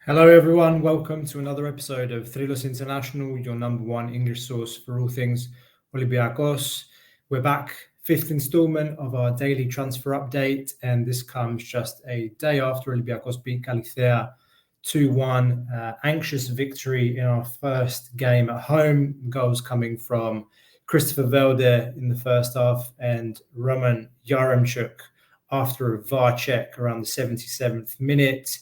Hello, everyone. Welcome to another episode of Trilos International, your number one English source for all things Olympiacos. We're back, fifth installment of our daily transfer update, and this comes just a day after Olympiacos beat Galicia 2-1. Anxious victory in our first game at home. Goals coming from Christopher Velde in the first half and Roman Yaremchuk after a VAR check around the 77th minute.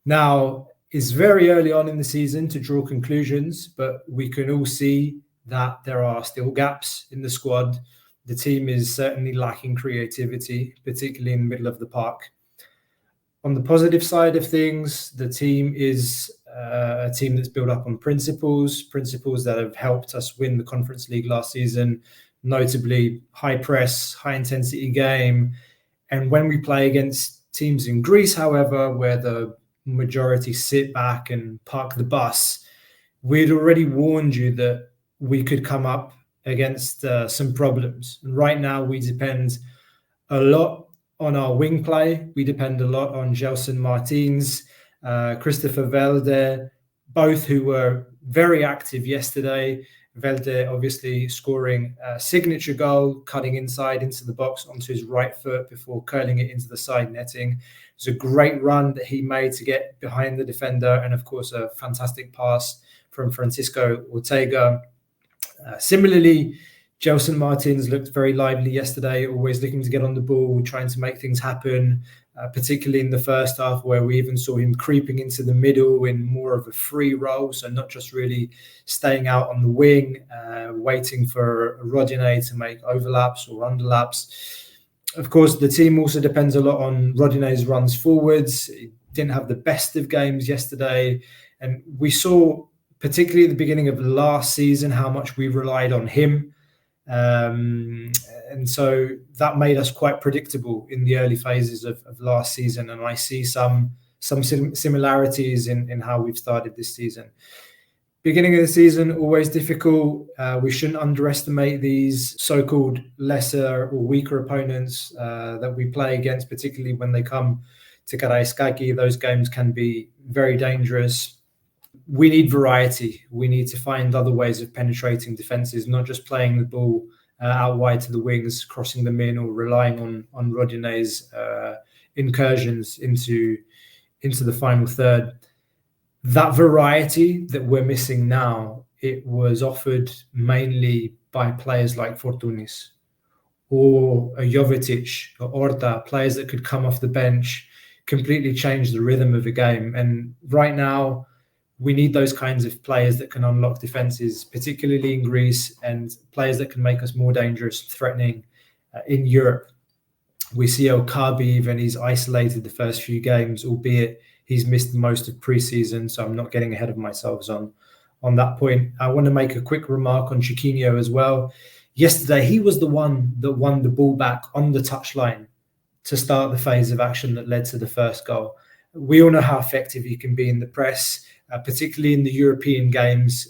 Now, it's very early on in the season to draw conclusions, but we can all see that there are still gaps in the squad. The team is certainly lacking creativity, particularly in the middle of the park. On the positive side of things, the team is a team that's built up on principles that have helped us win the Conference League last season, notably high press, high intensity game. And when we play against teams in Greece, however, where the majority sit back and park the bus, we'd already warned you that we could come up against some problems. And right now, we depend a lot on our wing play. We depend a lot on Gelson Martins, Christopher Velde, both who were very active yesterday. Velde obviously scoring a signature goal, cutting inside into the box onto his right foot before curling it into the side netting. It was a great run that he made to get behind the defender, and of course a fantastic pass from Francisco Ortega. Similarly, Gelson Martins looked very lively yesterday, always looking to get on the ball, trying to make things happen, particularly in the first half, where we even saw him creeping into the middle in more of a free role, so not just really staying out on the wing, waiting for Rodinei to make overlaps or underlaps. Of course, the team also depends a lot on Rodinei's runs forwards. He didn't have the best of games yesterday, and we saw, particularly at the beginning of last season, how much we relied on him. And so that made us quite predictable in the early phases of last season. And I see some similarities in how we've started this season. Beginning of the season, always difficult. We shouldn't underestimate these so-called lesser or weaker opponents that we play against, particularly when they come to Karaiskaki. Those games can be very dangerous. We need variety. We need to find other ways of penetrating defenses, not just playing the ball out wide to the wings, crossing them in, or relying on Rodinei's incursions into the final third. That variety that we're missing now, it was offered mainly by players like Fortounis or a Jovetic or Horta, players that could come off the bench, completely change the rhythm of the game. And right now, we need those kinds of players that can unlock defenses, particularly in Greece, and players that can make us more dangerous, threatening in Europe. We see El Kabi, even he's isolated the first few games, albeit he's missed most of pre-season, so I'm not getting ahead of myself on that point. I want to make a quick remark on Chiquinho as well. Yesterday, he was the one that won the ball back on the touchline to start the phase of action that led to the first goal. We all know how effective he can be in the press. Particularly in the European games,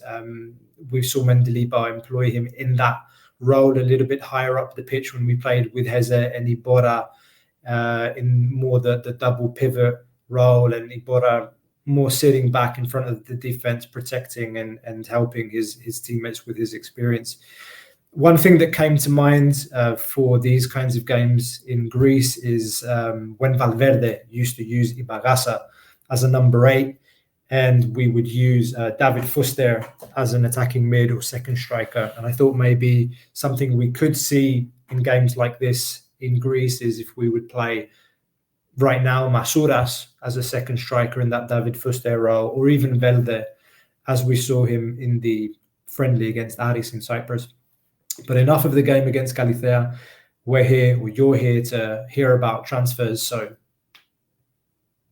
we saw Mendilibar employ him in that role a little bit higher up the pitch when we played with Heze and Ibora in more the double pivot role, and Ibora more sitting back in front of the defense, protecting and helping his teammates with his experience. One thing that came to mind for these kinds of games in Greece is when Valverde used to use Ibagasa as a number 8, and we would use David Fuster as an attacking mid or second striker. And I thought maybe something we could see in games like this in Greece is if we would play right now Masouras as a second striker in that David Fuster role, or even Velde, as we saw him in the friendly against Aris in Cyprus. But enough of the game against Galicia. We're here, or you're here to hear about transfers. So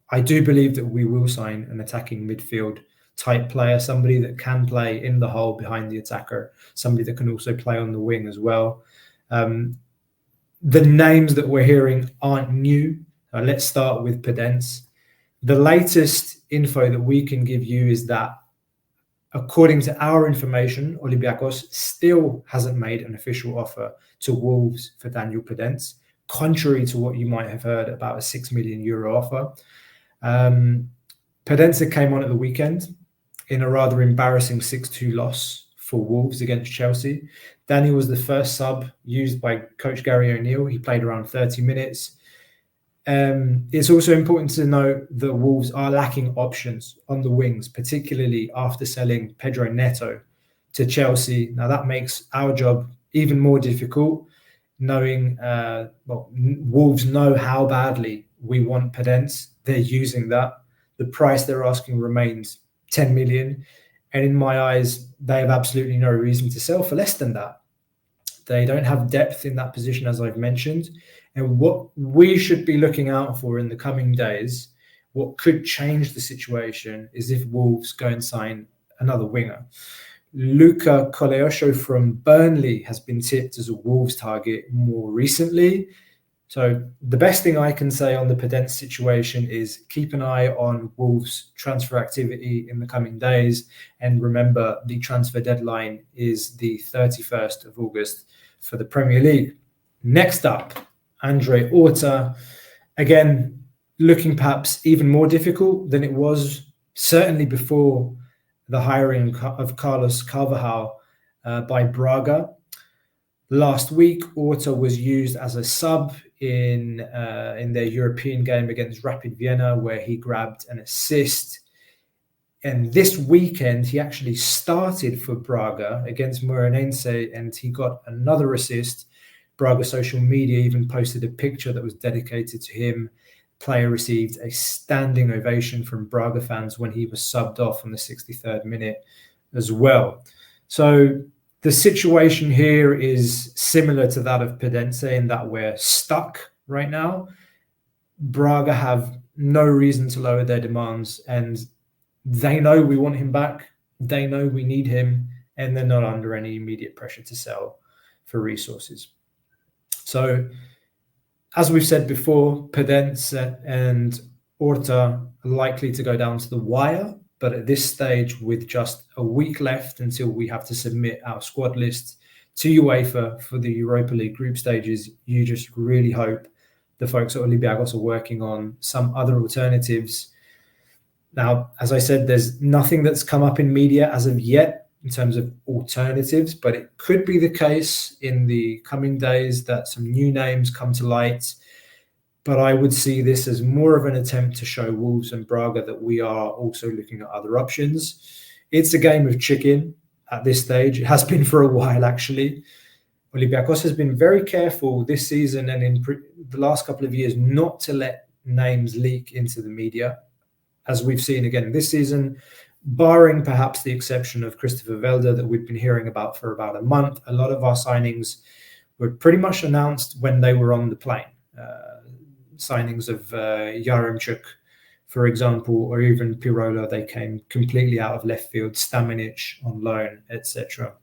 I do believe that we will sign an attacking midfield type player, somebody that can play in the hole behind the attacker, somebody that can also play on the wing as well. The names that we're hearing aren't new. Let's start with Podence. The latest info that we can give you is that, according to our information, Olympiacos still hasn't made an official offer to Wolves for Daniel Podence, contrary to what you might have heard about a €6 million offer. Podence came on at the weekend in a rather embarrassing 6-2 loss for Wolves against Chelsea. Danny was the first sub used by coach Gary O'Neill. He played around 30 minutes. It's also important to note that Wolves are lacking options on the wings, particularly after selling Pedro Neto to Chelsea. Now that makes our job even more difficult, knowing Wolves know how badly we want Podence. They're using that. The price they're asking remains 10 million. And in my eyes, they have absolutely no reason to sell for less than that. They don't have depth in that position, as I've mentioned. And what we should be looking out for in the coming days, what could change the situation, is if Wolves go and sign another winger. Luca Coleosho from Burnley has been tipped as a Wolves target more recently. So the best thing I can say on the Podence situation is keep an eye on Wolves' transfer activity in the coming days. And remember, the transfer deadline is the 31st of August for the Premier League. Next up, Andre Horta. Again, looking perhaps even more difficult than it was certainly before the hiring of Carlos Carvajal by Braga. Last week, Horta was used as a sub in their European game against Rapid Vienna, where he grabbed an assist. And this weekend, he actually started for Braga against Moreirense, and he got another assist. Braga social media even posted a picture that was dedicated to him. The player received a standing ovation from Braga fans when he was subbed off in the 63rd minute as well. So the situation here is similar to that of Podence in that we're stuck right now. Braga have no reason to lower their demands, and they know we want him back. They know we need him, and they're not under any immediate pressure to sell for resources. So, as we've said before, Podence and Horta are likely to go down to the wire. But at this stage, with just a week left until we have to submit our squad list to UEFA for the Europa League group stages, you just really hope the folks at Olympiacos are working on some other alternatives. Now, as I said, there's nothing that's come up in media as of yet in terms of alternatives, but it could be the case in the coming days that some new names come to light. But I would see this as more of an attempt to show Wolves and Braga that we are also looking at other options. It's a game of chicken at this stage. It has been for a while, actually. Olympiacos has been very careful this season and in the last couple of years not to let names leak into the media, as we've seen again this season, barring perhaps the exception of Christopher Velder that we've been hearing about for about a month. A lot of our signings were pretty much announced when they were on the plane. Signings of Yaremchuk, for example, or even Pirola, they came completely out of left field, Stamenic on loan, etc.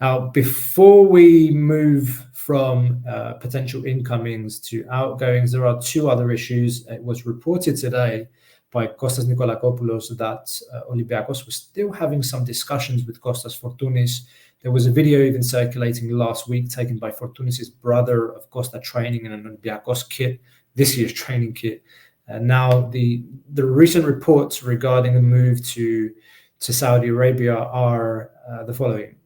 Now, before we move from potential incomings to outgoings, there are two other issues. It was reported today by Kostas Nikolakopoulos that Olympiacos was still having some discussions with Kostas Fortounis. There was a video even circulating last week taken by Fortounis' brother of Costa training in an Olympiacos kit, this year's training kit. Now, the recent reports regarding a move to Saudi Arabia are the following.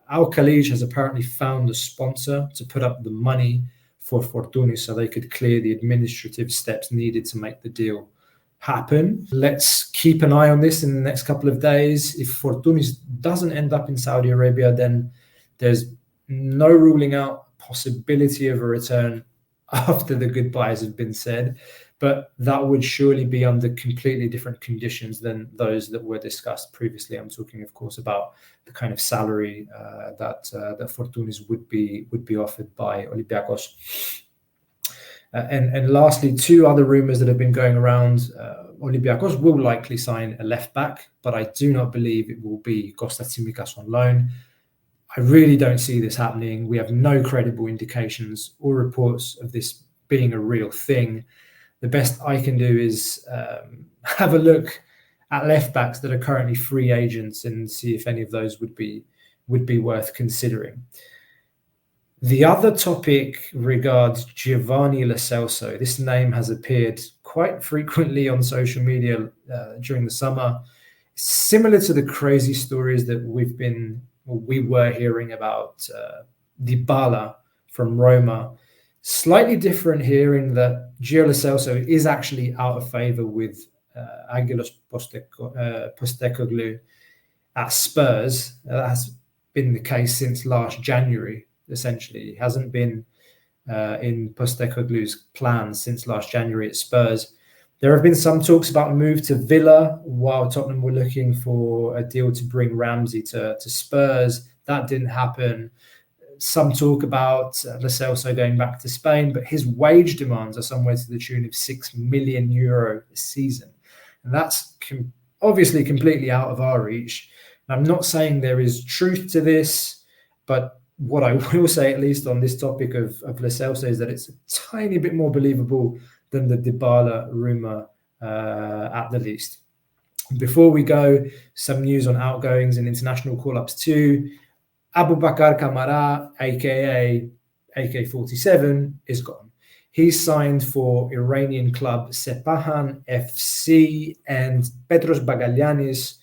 Al Khalij has apparently found a sponsor to put up the money for Fortounis so they could clear the administrative steps needed to make the deal happen. Let's keep an eye on this in the next couple of days. If Fortounis doesn't end up in Saudi Arabia, then there's no ruling out possibility of a return after the goodbyes have been said, but that would surely be under completely different conditions than those that were discussed previously. I'm talking, of course, about the kind of salary that Fortounis would be offered by Olympiacos. And lastly, two other rumours that have been going around. Olympiacos will likely sign a left back, but I do not believe it will be Kostas Tsimikas on loan. I really don't see this happening. We have no credible indications or reports of this being a real thing. The best I can do is have a look at left backs that are currently free agents and see if any of those would be worth considering. The other topic regards Giovanni Lo Celso. This name has appeared quite frequently on social media during the summer, similar to the crazy stories that we were hearing about Dybala from Roma. Slightly different hearing that Gio Lo Celso is actually out of favour with Angelos Postecoglou at Spurs. That has been the case since last January. Essentially, he hasn't been in Postecoglou's plans since last January at Spurs. There have been some talks about a move to Villa, while Tottenham were looking for a deal to bring Ramsey to Spurs. That didn't happen. Some talk about Lo Celso going back to Spain, but his wage demands are somewhere to the tune of €6 million a season. And that's obviously completely out of our reach. And I'm not saying there is truth to this, but what I will say, at least on this topic of Lo Celso, is that it's a tiny bit more believable than the Dybala rumour at the least. Before we go, some news on outgoings and international call-ups too. Aboubakar Kamara, aka AK-47, is gone. He's signed for Iranian club Sepahan FC, and Petros Bagalianis,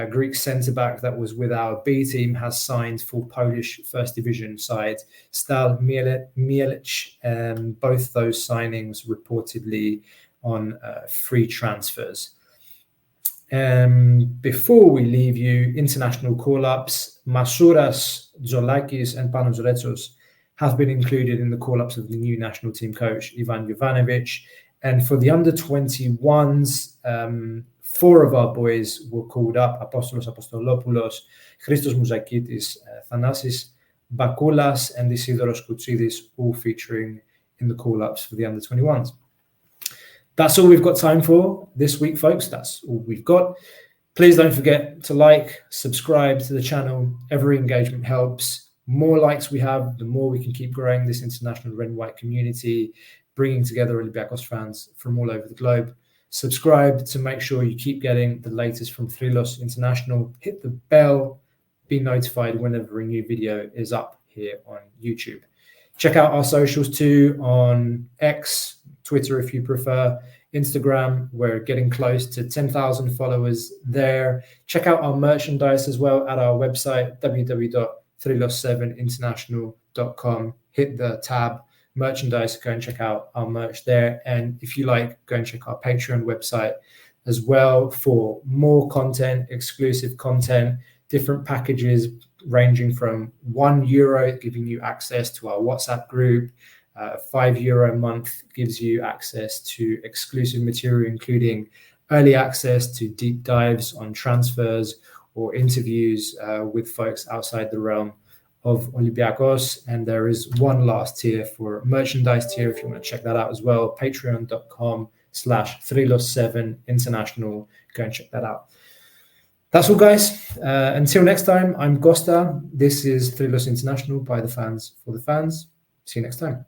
Greek centre-back that was with our B team, has signed for Polish First Division side Stal Mielec. Both those signings reportedly on free transfers. Before we leave you, international call-ups, Masouras Zolakis and Panos Retsos have been included in the call-ups of the new national team coach, Ivan Jovanovic. And for the under-21s, 4 of our boys were called up: Apostolos Apostolopoulos, Christos Mouzakitis, Thanasis Bakoulas, and Isidoros Koutsidis, all featuring in the call-ups for the under-21s. That's all we've got time for this week, folks. That's all we've got. Please don't forget to like, subscribe to the channel. Every engagement helps. More likes we have, the more we can keep growing this international red and white community, bringing together Olympiacos fans from all over the globe. Subscribe to make sure you keep getting the latest from Thrilos International. Hit the bell, be notified whenever a new video is up here on YouTube. Check out our socials too on X, Twitter if you prefer, Instagram. We're getting close to 10,000 followers there. Check out our merchandise as well at our website, www.3los7international.com. Hit the tab merchandise, go and check out our merch there. And if you like, go and check our Patreon website as well for more content, exclusive content, different packages ranging from €1 giving you access to our WhatsApp group. €5 a month gives you access to exclusive material, including early access to deep dives on transfers or interviews with folks outside the realm of Olympiacos. And there is one last tier for merchandise tier if you want to check that out as well. Patreon.com/3los7international. Go and check that out. That's all, guys. Until next time, I'm Costa. This is Thrilos International, by the fans, for the fans. See you next time.